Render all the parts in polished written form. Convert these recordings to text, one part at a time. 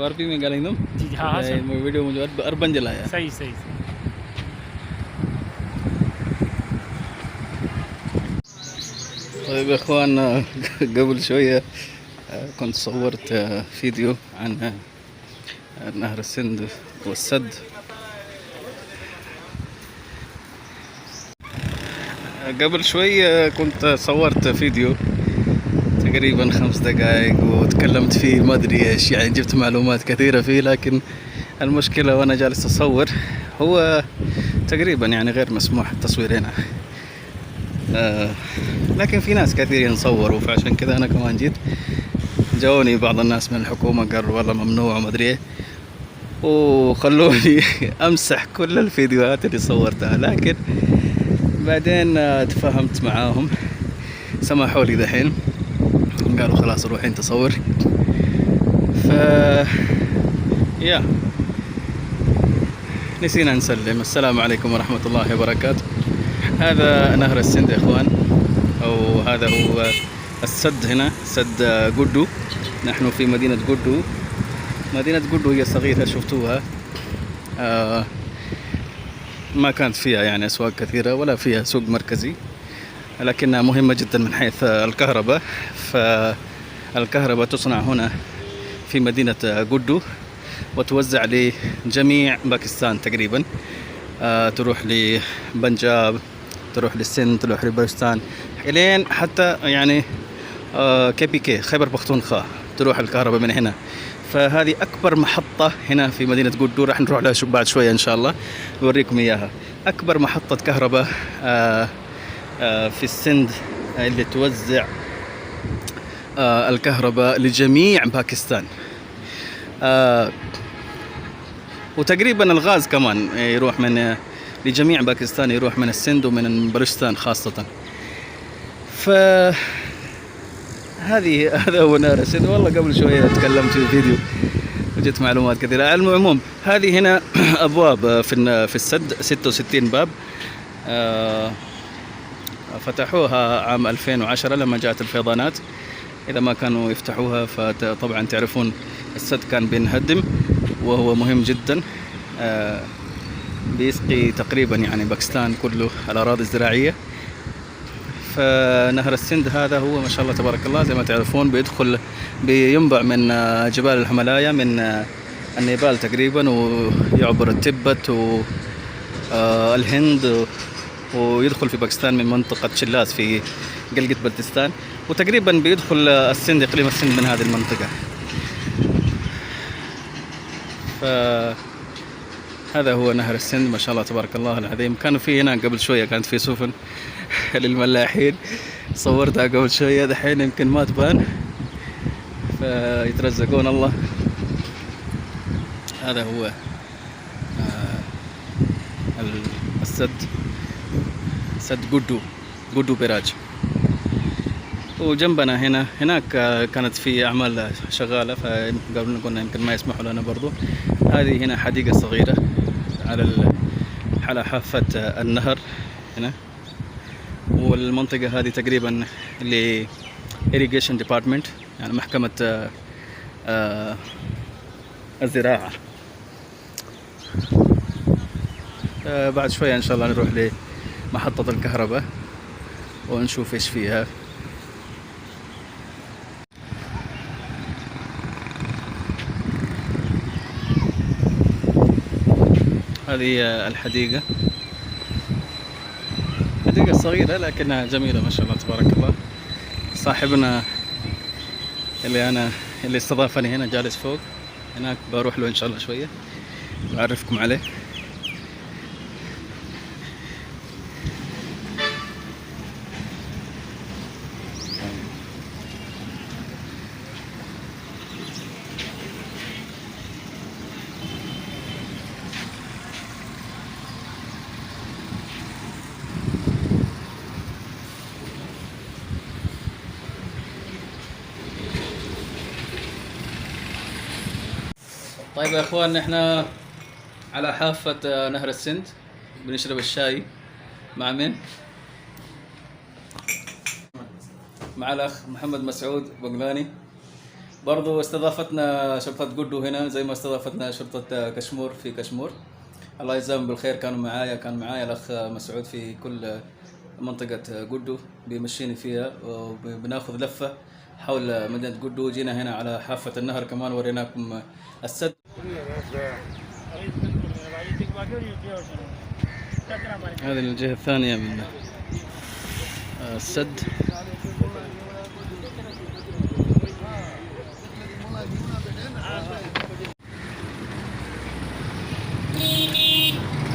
आरपी में ॻाल्हाईंदुमि जी हाँ हाँ सर वीडियो मुंहिंजो अर्बन जे लाइ आहे। सही सही طيب يا اخوان قبل شوية كنت صورت فيديو عن نهر السند والسد. قبل شوية كنت صورت فيديو تقريبا 5 دقائق وتكلمت فيه ما ادري ايش، يعني جبت معلومات كثيرة فيه، لكن المشكلة وانا جالس اصور هو تقريبا يعني غير مسموح التصوير هنا، لكن في ناس كثيرين صوروا، فعشان كذا انا كمان جيت. جاوني بعض الناس من الحكومة قالوا والله ممنوع وما ادري ايه، وخلوني امسح كل الفيديوهات اللي صورتها، لكن بعدين تفاهمت معاهم سمحوا لي دحين، قالوا خلاص روح انت صور. ف يا نسينا نسلم. السلام عليكم ورحمة الله وبركاته. هذا نهر السند يا اخوان، او هذا هو السد، هنا سد قدو. نحن في مدينة قدو. مدينة قدو هي صغيرة شفتوها، ما كانت فيها يعني أسواق كثيرة ولا فيها سوق مركزي، لكنها مهمة جدا من حيث الكهرباء. فالكهرباء تصنع هنا في مدينة قدو وتوزع لجميع باكستان تقريبا، تروح لبنجاب، تروح للسند، تروح لبلوچستان، الين حتى يعني KPK خيبر پختونخوا تروح الكهرباء من هنا. فهذه أكبر محطة هنا في مدينة قدو، راح نروح لها بعد شوية إن شاء الله نوريكم إياها. أكبر محطة كهرباء في السند اللي توزع الكهرباء لجميع باكستان، وتقريبا الغاز كمان يروح من لجميع باكستان، يروح من السند ومن بلوچستان خاصة. هذا هو نهر السند. والله قبل شوية تكلمت في فيديو وجدت معلومات كثيرة. على العموم هذه هنا أبواب في السد، 66 باب، فتحوها عام 2010 لما جاءت الفيضانات. إذا ما كانوا يفتحوها فطبعا تعرفون السد كان بينهدم، وهو مهم جدا، بيسقي تقريبا يعني باكستان كله الأراضي الزراعية. فنهر السند هذا هو ما شاء الله تبارك الله زي ما تعرفون بينبع من جبال الهيمالايا، من النيبال تقريبا، ويعبر التبت والهند، ويدخل في باكستان من منطقة شلاس في قلقة بلتستان، وتقريبا بيدخل السند، إقليم السند من هذه المنطقة. هذا هو نهر السند ما شاء الله تبارك الله العظيم. كانوا في هنا قبل شوية كانت في سفن للملاحين، صورتها قبل شوية، دحين يمكن ما تبان، فيترزقون الله. هذا هو السد، سد قدو براج. وجنبنا هناك كانت في أعمال شغالة، فقالوا قلنا يمكن ما يسمحوا لنا برضو. هذه هنا حديقة صغيرة على حافة النهر هنا، والمنطقة هذه تقريبا اللي irrigation department، يعني محكمة الزراعة. بعد شوية إن شاء الله نروح لمحطة الكهرباء ونشوف إيش فيها. هذه الحديقة، حديقة صغيرة لكنها جميلة ما شاء الله تبارك الله. صاحبنا اللي استضافني هنا جالس فوق هناك، بروح له إن شاء الله شوية بعرفكم عليه. طيب يا اخوان، احنا على حافة نهر السند بنشرب الشاي مع مين؟ مع الاخ محمد مسعود بقلاني. برضو استضافتنا شرطة قدو هنا زي ما استضافتنا شرطة كشمور في كشمور. الله يجزاهم بالخير، كان معايا الأخ مسعود في كل منطقة قدو بيمشيني فيها، وبناخذ لفة حول مدينة قدو. جينا هنا على حافة النهر كمان، وريناكم السد. هذه الجهة الثانية من السد.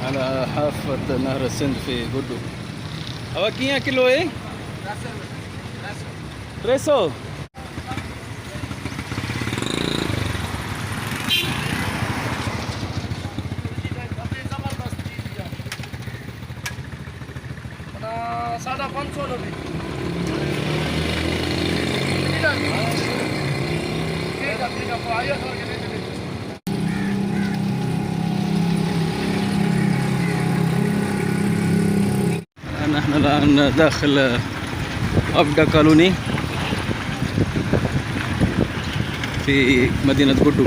على حافة نهر السند في قدو. أواكيا كيلو إيه؟ ريسو. साढ़े 500 रुपये نحن الآن داخل أبقى قانوني في مدينة قدو.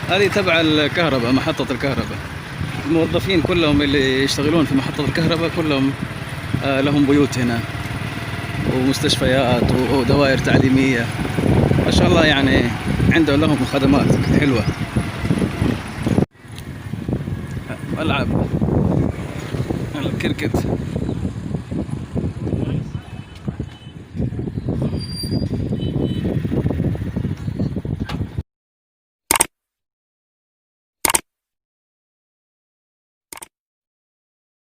هذه تبع الكهرباء، محطة الكهرباء. الموظفين كلهم اللي يشتغلون في محطة الكهرباء كلهم لهم بيوت هنا ومستشفيات ودوائر تعليمية، ما شاء الله، يعني عندهم لهم خدمات حلوة. ملعب الكركت.